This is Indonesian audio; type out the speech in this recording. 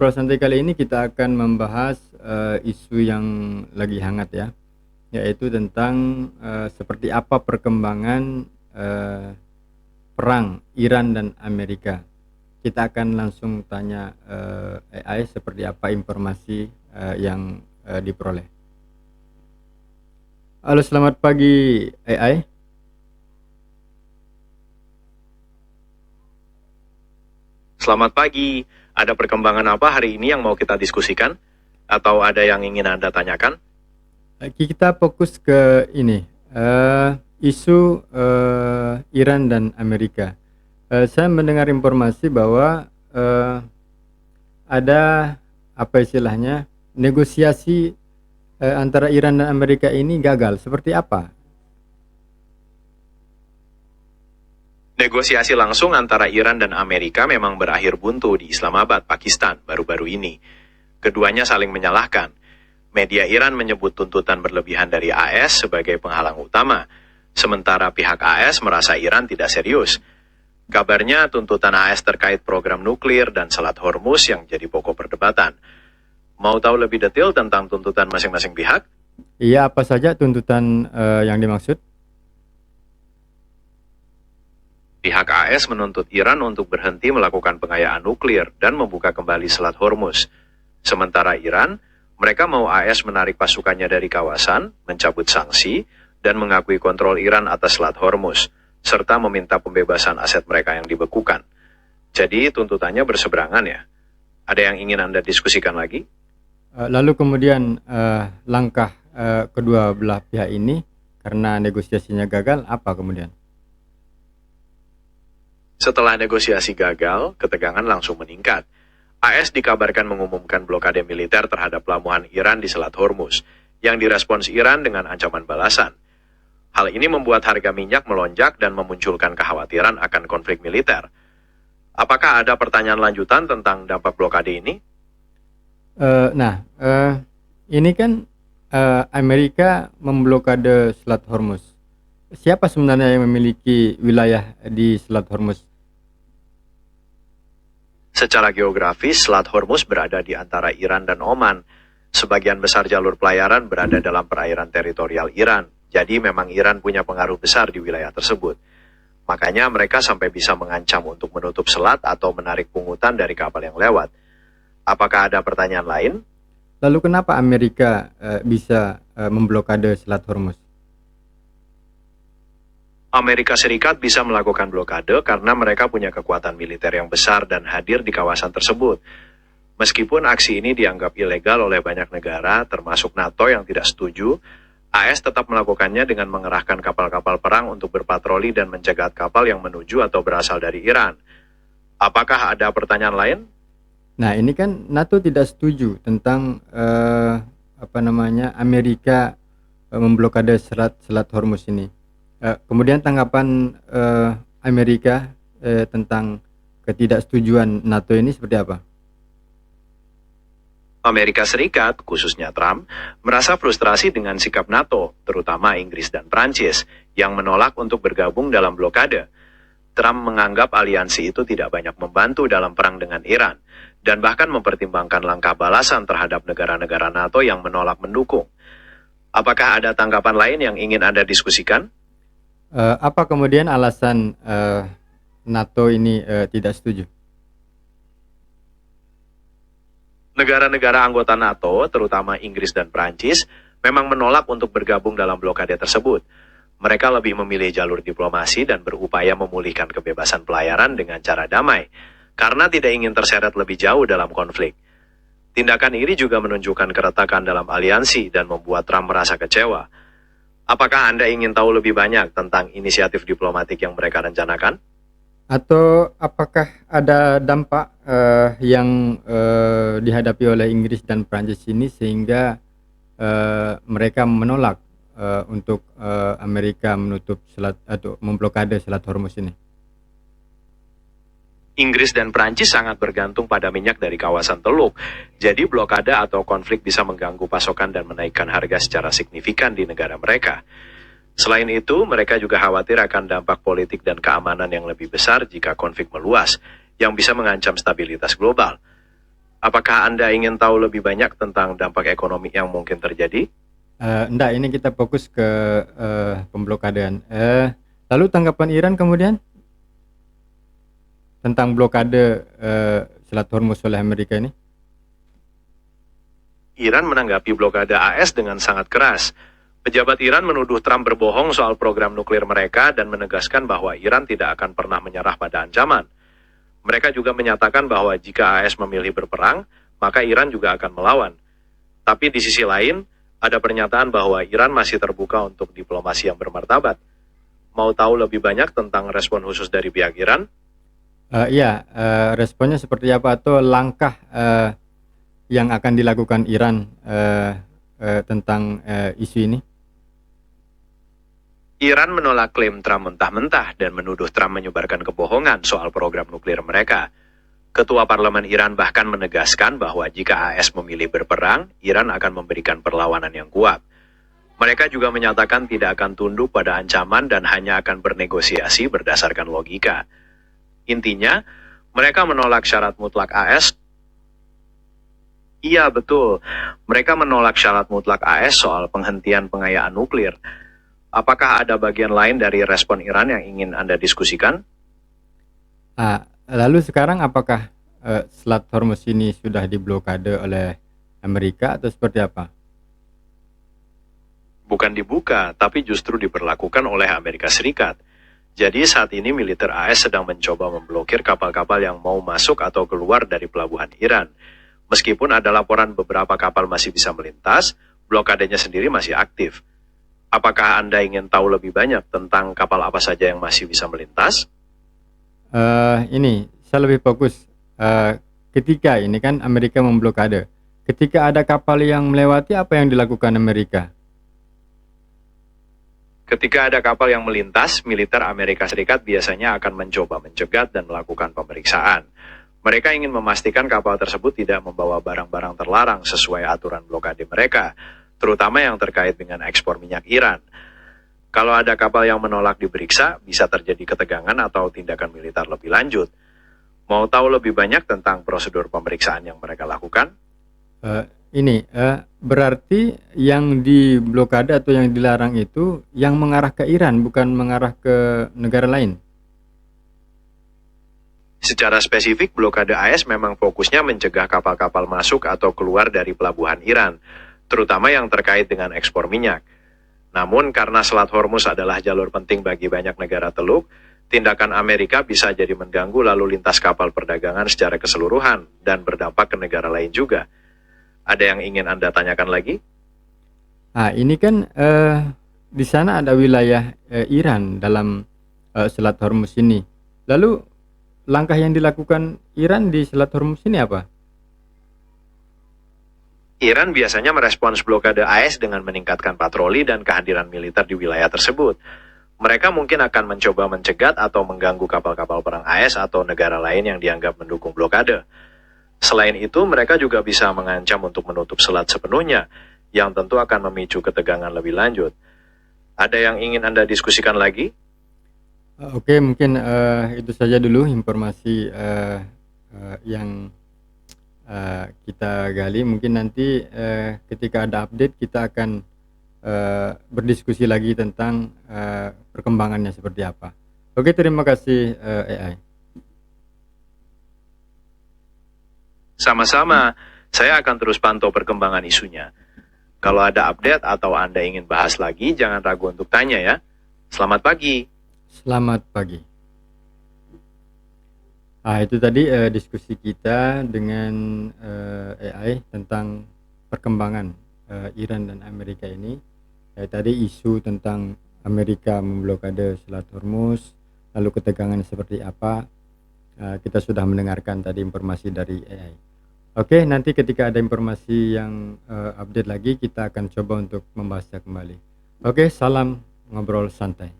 ngobrol santai kali ini kita akan membahas isu yang lagi hangat ya, yaitu tentang seperti apa perkembangan perang Iran dan Amerika. Kita akan langsung tanya AI seperti apa informasi yang diperoleh. Halo, selamat pagi AI. Selamat pagi. Ada perkembangan apa hari ini yang mau kita diskusikan? Atau ada yang ingin Anda tanyakan? Kita fokus ke ini, isu Iran dan Amerika. Saya mendengar informasi bahwa ada apa istilahnya negosiasi antara Iran dan Amerika ini gagal. Seperti apa? Negosiasi langsung antara Iran dan Amerika memang berakhir buntu di Islamabad, Pakistan, baru-baru ini. Keduanya saling menyalahkan. Media Iran menyebut tuntutan berlebihan dari AS sebagai penghalang utama, sementara pihak AS merasa Iran tidak serius. Kabarnya tuntutan AS terkait program nuklir dan Selat Hormuz yang jadi pokok perdebatan. Mau tahu lebih detail tentang tuntutan masing-masing pihak? Iya, apa saja tuntutan yang dimaksud? Pihak AS menuntut Iran untuk berhenti melakukan pengayaan nuklir dan membuka kembali Selat Hormuz. Sementara Iran, mereka mau AS menarik pasukannya dari kawasan, mencabut sanksi, dan mengakui kontrol Iran atas Selat Hormuz, serta meminta pembebasan aset mereka yang dibekukan. Jadi tuntutannya berseberangan ya. Ada yang ingin Anda diskusikan lagi? Lalu kemudian langkah kedua belah pihak ini karena negosiasinya gagal, apa kemudian? Setelah negosiasi gagal, ketegangan langsung meningkat. AS dikabarkan mengumumkan blokade militer terhadap pelabuhan Iran di Selat Hormuz, yang direspons Iran dengan ancaman balasan. Hal ini membuat harga minyak melonjak dan memunculkan kekhawatiran akan konflik militer. Apakah ada pertanyaan lanjutan tentang dampak blokade ini? Ini kan Amerika memblokade Selat Hormuz. Siapa sebenarnya yang memiliki wilayah di Selat Hormuz? Secara geografis, Selat Hormuz berada di antara Iran dan Oman. Sebagian besar jalur pelayaran berada dalam perairan teritorial Iran, jadi memang Iran punya pengaruh besar di wilayah tersebut. Makanya mereka sampai bisa mengancam untuk menutup selat atau menarik pungutan dari kapal yang lewat. Apakah ada pertanyaan lain? Lalu kenapa Amerika bisa memblokade Selat Hormuz? Amerika Serikat bisa melakukan blokade karena mereka punya kekuatan militer yang besar dan hadir di kawasan tersebut. Meskipun aksi ini dianggap ilegal oleh banyak negara, termasuk NATO yang tidak setuju, AS tetap melakukannya dengan mengerahkan kapal-kapal perang untuk berpatroli dan mencegat kapal yang menuju atau berasal dari Iran. Apakah ada pertanyaan lain? Nah, ini kan NATO tidak setuju tentang Amerika memblokade Selat Hormuz ini. Kemudian tanggapan Amerika tentang ketidaksetujuan NATO ini seperti apa? Amerika Serikat, khususnya Trump, merasa frustrasi dengan sikap NATO, terutama Inggris dan Prancis, yang menolak untuk bergabung dalam blokade. Trump menganggap aliansi itu tidak banyak membantu dalam perang dengan Iran, dan bahkan mempertimbangkan langkah balasan terhadap negara-negara NATO yang menolak mendukung. Apakah ada tanggapan lain yang ingin Anda diskusikan? Apa kemudian alasan NATO ini tidak setuju? Negara-negara anggota NATO, terutama Inggris dan Prancis, memang menolak untuk bergabung dalam blokade tersebut. Mereka lebih memilih jalur diplomasi dan berupaya memulihkan kebebasan pelayaran dengan cara damai, karena tidak ingin terseret lebih jauh dalam konflik. Tindakan ini juga menunjukkan keretakan dalam aliansi dan membuat Trump merasa kecewa. Apakah Anda ingin tahu lebih banyak tentang inisiatif diplomatik yang mereka rencanakan? Atau apakah ada dampak yang dihadapi oleh Inggris dan Prancis ini sehingga mereka menolak untuk Amerika menutup selat atau memblokade Selat Hormuz ini? Inggris dan Prancis sangat bergantung pada minyak dari kawasan Teluk, jadi blokade atau konflik bisa mengganggu pasokan dan menaikkan harga secara signifikan di negara mereka. Selain itu, mereka juga khawatir akan dampak politik dan keamanan yang lebih besar jika konflik meluas, yang bisa mengancam stabilitas global. Apakah Anda ingin tahu lebih banyak tentang dampak ekonomi yang mungkin terjadi? Enggak, ini kita fokus ke pemblokadean. Lalu tanggapan Iran kemudian tentang blokade Selat Hormuz oleh Amerika ini? Iran menanggapi blokade AS dengan sangat keras. Pejabat Iran menuduh Trump berbohong soal program nuklir mereka dan menegaskan bahwa Iran tidak akan pernah menyerah pada ancaman. Mereka juga menyatakan bahwa jika AS memilih berperang, maka Iran juga akan melawan. Tapi di sisi lain, ada pernyataan bahwa Iran masih terbuka untuk diplomasi yang bermartabat. Mau tahu lebih banyak tentang respon khusus dari pihak Iran? Iya, responnya seperti apa atau langkah yang akan dilakukan Iran tentang isu ini? Iran menolak klaim Trump mentah-mentah dan menuduh Trump menyebarkan kebohongan soal program nuklir mereka. Ketua Parlemen Iran bahkan menegaskan bahwa jika AS memilih berperang, Iran akan memberikan perlawanan yang kuat. Mereka juga menyatakan tidak akan tunduk pada ancaman dan hanya akan bernegosiasi berdasarkan logika. Intinya, mereka menolak syarat mutlak AS. Iya betul, mereka menolak syarat mutlak AS soal penghentian pengayaan nuklir. Apakah ada bagian lain dari respon Iran yang ingin Anda diskusikan? Lalu sekarang apakah Selat Hormuz ini sudah diblokade oleh Amerika atau seperti apa? Bukan dibuka, tapi justru diberlakukan oleh Amerika Serikat. Jadi saat ini militer AS sedang mencoba memblokir kapal-kapal yang mau masuk atau keluar dari pelabuhan Iran. Meskipun ada laporan beberapa kapal masih bisa melintas, blokadenya sendiri masih aktif. Apakah Anda ingin tahu lebih banyak tentang kapal apa saja yang masih bisa melintas? Ini saya lebih fokus ketika ini kan Amerika memblokade. Ketika ada kapal yang melewati, apa yang dilakukan Amerika? Ketika ada kapal yang melintas, militer Amerika Serikat biasanya akan mencoba mencegat dan melakukan pemeriksaan. Mereka ingin memastikan kapal tersebut tidak membawa barang-barang terlarang sesuai aturan blokade mereka, terutama yang terkait dengan ekspor minyak Iran. Kalau ada kapal yang menolak diperiksa, bisa terjadi ketegangan atau tindakan militer lebih lanjut. Mau tahu lebih banyak tentang prosedur pemeriksaan yang mereka lakukan? Berarti yang diblokade atau yang dilarang itu yang mengarah ke Iran, bukan mengarah ke negara lain. Secara spesifik, blokade AS memang fokusnya mencegah kapal-kapal masuk atau keluar dari pelabuhan Iran, terutama yang terkait dengan ekspor minyak. Namun karena Selat Hormuz adalah jalur penting bagi banyak negara Teluk, tindakan Amerika bisa jadi mengganggu lalu lintas kapal perdagangan secara keseluruhan dan berdampak ke negara lain juga. Ada yang ingin Anda tanyakan lagi? Ini kan di sana ada wilayah Iran dalam Selat Hormuz ini. Lalu langkah yang dilakukan Iran di Selat Hormuz ini apa? Iran biasanya merespons blokade AS dengan meningkatkan patroli dan kehadiran militer di wilayah tersebut. Mereka mungkin akan mencoba mencegat atau mengganggu kapal-kapal perang AS atau negara lain yang dianggap mendukung blokade. Selain itu, mereka juga bisa mengancam untuk menutup selat sepenuhnya, yang tentu akan memicu ketegangan lebih lanjut. Ada yang ingin Anda diskusikan lagi? Oke, mungkin itu saja dulu informasi yang kita gali. Mungkin nanti ketika ada update kita akan berdiskusi lagi tentang perkembangannya seperti apa. Oke, terima kasih AI. Sama-sama, saya akan terus pantau perkembangan isunya. Kalau ada update atau Anda ingin bahas lagi, jangan ragu untuk tanya ya. Selamat pagi. Selamat pagi. Itu tadi diskusi kita dengan AI tentang perkembangan Iran dan Amerika ini. Tadi isu tentang Amerika memblokade Selat Hormuz, lalu ketegangan seperti apa. Kita sudah mendengarkan tadi informasi dari AI. Oke, nanti ketika ada informasi yang update lagi, kita akan coba untuk membahasnya kembali. Oke, salam ngobrol santai.